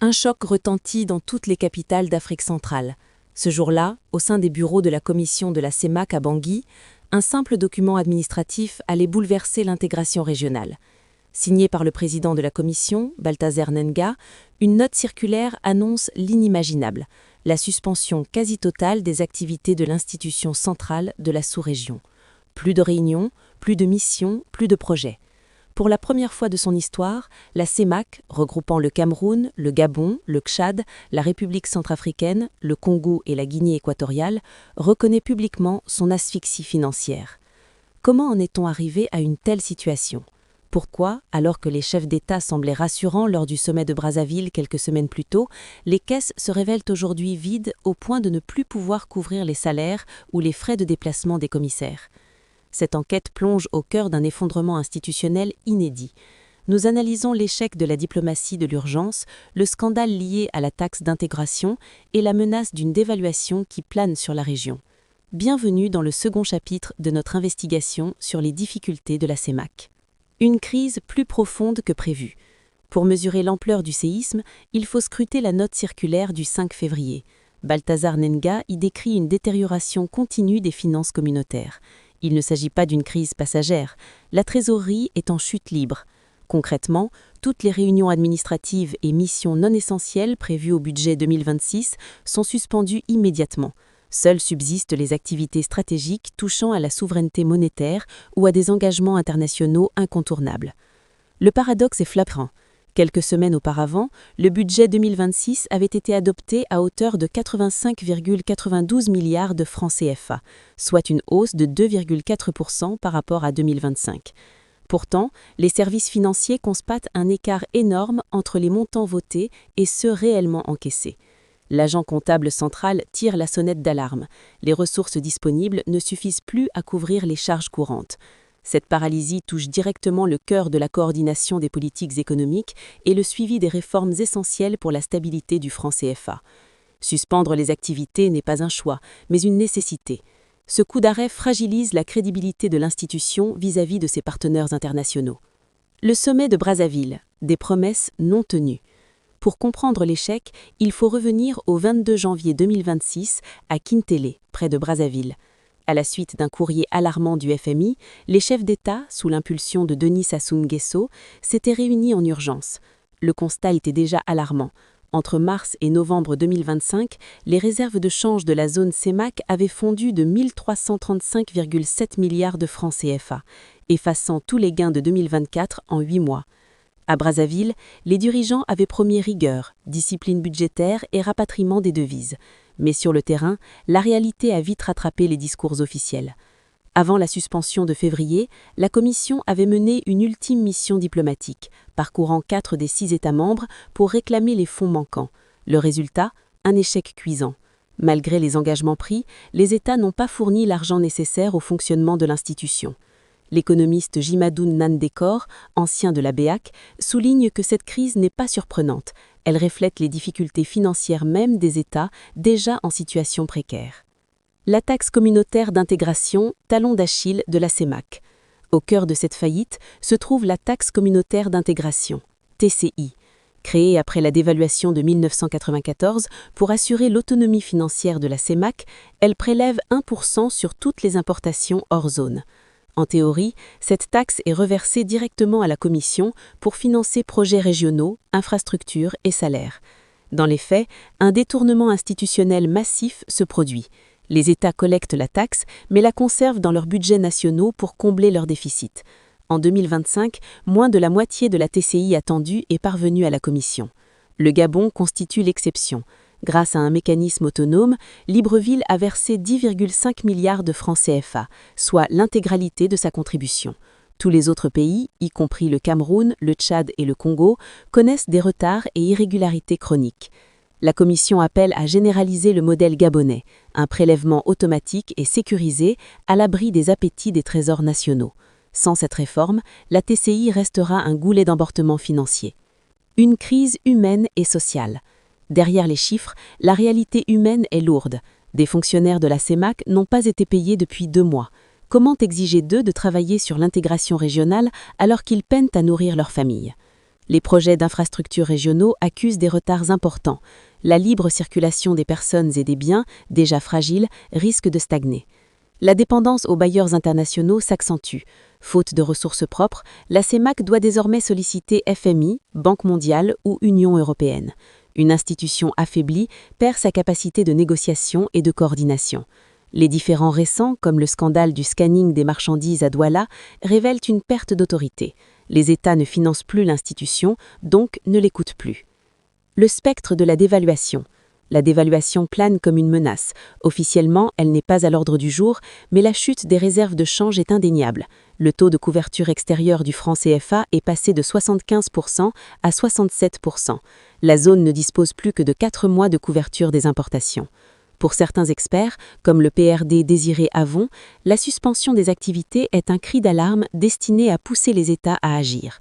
Un choc retentit dans toutes les capitales d'Afrique centrale. Ce jour-là, au sein des bureaux de la commission de la CEMAC à Bangui, un simple document administratif allait bouleverser l'intégration régionale. Signé par le président de la commission, Balthazar Nenga, une note circulaire annonce l'inimaginable, la suspension quasi totale des activités de l'institution centrale de la sous-région. Plus de réunions, plus de missions, plus de projets. Pour la première fois de son histoire, la CEMAC, regroupant le Cameroun, le Gabon, le Tchad, la République centrafricaine, le Congo et la Guinée équatoriale, reconnaît publiquement son asphyxie financière. Comment en est-on arrivé à une telle situation ? Pourquoi, alors que les chefs d'État semblaient rassurants lors du sommet de Brazzaville quelques semaines plus tôt, les caisses se révèlent aujourd'hui vides au point de ne plus pouvoir couvrir les salaires ou les frais de déplacement des commissaires ? Cette enquête plonge au cœur d'un effondrement institutionnel inédit. Nous analysons l'échec de la diplomatie de l'urgence, le scandale lié à la taxe d'intégration et la menace d'une dévaluation qui plane sur la région. Bienvenue dans le second chapitre de notre investigation sur les difficultés de la CEMAC. Une crise plus profonde que prévu. Pour mesurer l'ampleur du séisme, il faut scruter la note circulaire du 5 février. Balthazar Nenga y décrit une détérioration continue des finances communautaires. Il ne s'agit pas d'une crise passagère. La trésorerie est en chute libre. Concrètement, toutes les réunions administratives et missions non essentielles prévues au budget 2026 sont suspendues immédiatement. Seules subsistent les activités stratégiques touchant à la souveraineté monétaire ou à des engagements internationaux incontournables. Le paradoxe est flagrant. Quelques semaines auparavant, le budget 2026 avait été adopté à hauteur de 85,92 milliards de francs CFA, soit une hausse de 2,4% par rapport à 2025. Pourtant, les services financiers constatent un écart énorme entre les montants votés et ceux réellement encaissés. L'agent comptable central tire la sonnette d'alarme. Les ressources disponibles ne suffisent plus à couvrir les charges courantes. Cette paralysie touche directement le cœur de la coordination des politiques économiques et le suivi des réformes essentielles pour la stabilité du franc CFA. Suspendre les activités n'est pas un choix, mais une nécessité. Ce coup d'arrêt fragilise la crédibilité de l'institution vis-à-vis de ses partenaires internationaux. Le sommet de Brazzaville, des promesses non tenues. Pour comprendre l'échec, il faut revenir au 22 janvier 2026 à Kintélé, près de Brazzaville. À la suite d'un courrier alarmant du FMI, les chefs d'État, sous l'impulsion de Denis Sassou Nguesso, s'étaient réunis en urgence. Le constat était déjà alarmant. Entre mars et novembre 2025, les réserves de change de la zone CEMAC avaient fondu de 1 335,7 milliards de francs CFA, effaçant tous les gains de 2024 en 8 mois. À Brazzaville, les dirigeants avaient promis rigueur, discipline budgétaire et rapatriement des devises. Mais sur le terrain, la réalité a vite rattrapé les discours officiels. Avant la suspension de février, la Commission avait mené une ultime mission diplomatique, parcourant 4 des 6 États membres pour réclamer les fonds manquants. Le résultat, un échec cuisant. Malgré les engagements pris, les États n'ont pas fourni l'argent nécessaire au fonctionnement de l'institution. L'économiste Djimadou Nandekor, ancien de la BEAC, souligne que cette crise n'est pas surprenante. Elle reflète les difficultés financières même des États déjà en situation précaire. La taxe communautaire d'intégration, talon d'Achille de la CEMAC. Au cœur de cette faillite se trouve la taxe communautaire d'intégration, TCI. Créée après la dévaluation de 1994 pour assurer l'autonomie financière de la CEMAC, elle prélève 1% sur toutes les importations hors zone. En théorie, cette taxe est reversée directement à la Commission pour financer projets régionaux, infrastructures et salaires. Dans les faits, un détournement institutionnel massif se produit. Les États collectent la taxe, mais la conservent dans leurs budgets nationaux pour combler leurs déficits. En 2025, moins de la moitié de la TCI attendue est parvenue à la Commission. Le Gabon constitue l'exception. Grâce à un mécanisme autonome, Libreville a versé 10,5 milliards de francs CFA, soit l'intégralité de sa contribution. Tous les autres pays, y compris le Cameroun, le Tchad et le Congo, connaissent des retards et irrégularités chroniques. La Commission appelle à généraliser le modèle gabonais, un prélèvement automatique et sécurisé à l'abri des appétits des trésors nationaux. Sans cette réforme, la TCI restera un goulet d'emportement financier. Une crise humaine et sociale. Derrière les chiffres, la réalité humaine est lourde. Des fonctionnaires de la CEMAC n'ont pas été payés depuis 2 mois. Comment exiger d'eux de travailler sur l'intégration régionale alors qu'ils peinent à nourrir leur famille ? Les projets d'infrastructures régionaux accusent des retards importants. La libre circulation des personnes et des biens, déjà fragiles, risque de stagner. La dépendance aux bailleurs internationaux s'accentue. Faute de ressources propres, la CEMAC doit désormais solliciter FMI, Banque mondiale ou Union européenne. Une institution affaiblie perd sa capacité de négociation et de coordination. Les différends récents, comme le scandale du scanning des marchandises à Douala, révèlent une perte d'autorité. Les États ne financent plus l'institution, donc ne l'écoutent plus. Le spectre de la dévaluation. La dévaluation plane comme une menace. Officiellement, elle n'est pas à l'ordre du jour, mais la chute des réserves de change est indéniable. Le taux de couverture extérieure du franc CFA est passé de 75% à 67%. La zone ne dispose plus que de 4 mois de couverture des importations. Pour certains experts, comme le PRD Désiré Avon, la suspension des activités est un cri d'alarme destiné à pousser les États à agir.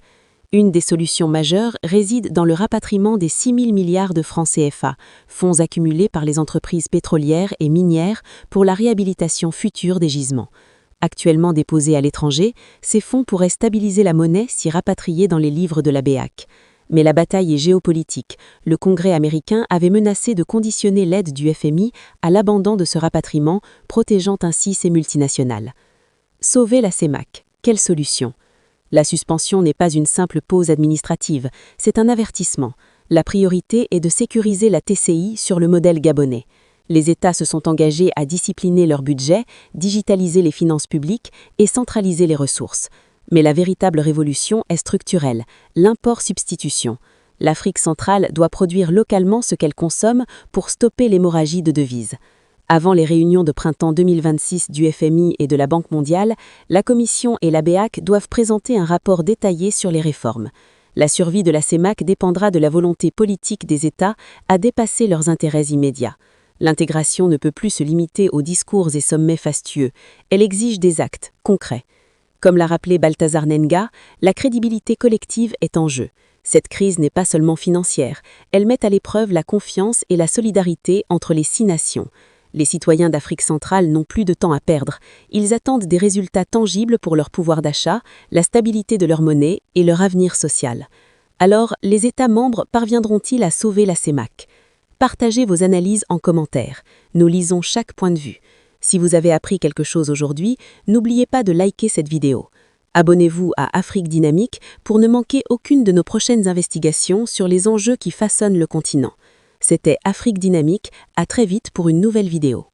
Une des solutions majeures réside dans le rapatriement des 6 000 milliards de francs CFA, fonds accumulés par les entreprises pétrolières et minières pour la réhabilitation future des gisements. Actuellement déposés à l'étranger, ces fonds pourraient stabiliser la monnaie si rapatriés dans les livres de la BEAC. Mais la bataille est géopolitique. Le Congrès américain avait menacé de conditionner l'aide du FMI à l'abandon de ce rapatriement, protégeant ainsi ces multinationales. Sauver la CEMAC. Quelle solution ? La suspension n'est pas une simple pause administrative, c'est un avertissement. La priorité est de sécuriser la TCI sur le modèle gabonais. Les États se sont engagés à discipliner leur budget, digitaliser les finances publiques et centraliser les ressources. Mais la véritable révolution est structurelle, l'import-substitution. L'Afrique centrale doit produire localement ce qu'elle consomme pour stopper l'hémorragie de devises. Avant les réunions de printemps 2026 du FMI et de la Banque mondiale, la Commission et la BEAC doivent présenter un rapport détaillé sur les réformes. La survie de la CEMAC dépendra de la volonté politique des États à dépasser leurs intérêts immédiats. L'intégration ne peut plus se limiter aux discours et sommets fastueux, elle exige des actes concrets. Comme l'a rappelé Balthazar Nenga, la crédibilité collective est en jeu. Cette crise n'est pas seulement financière, elle met à l'épreuve la confiance et la solidarité entre les 6 nations. Les citoyens d'Afrique centrale n'ont plus de temps à perdre. Ils attendent des résultats tangibles pour leur pouvoir d'achat, la stabilité de leur monnaie et leur avenir social. Alors, les États membres parviendront-ils à sauver la CEMAC ? Partagez vos analyses en commentaire. Nous lisons chaque point de vue. Si vous avez appris quelque chose aujourd'hui, n'oubliez pas de liker cette vidéo. Abonnez-vous à Afrique Dynamique pour ne manquer aucune de nos prochaines investigations sur les enjeux qui façonnent le continent. C'était Afrique Dynamique, à très vite pour une nouvelle vidéo.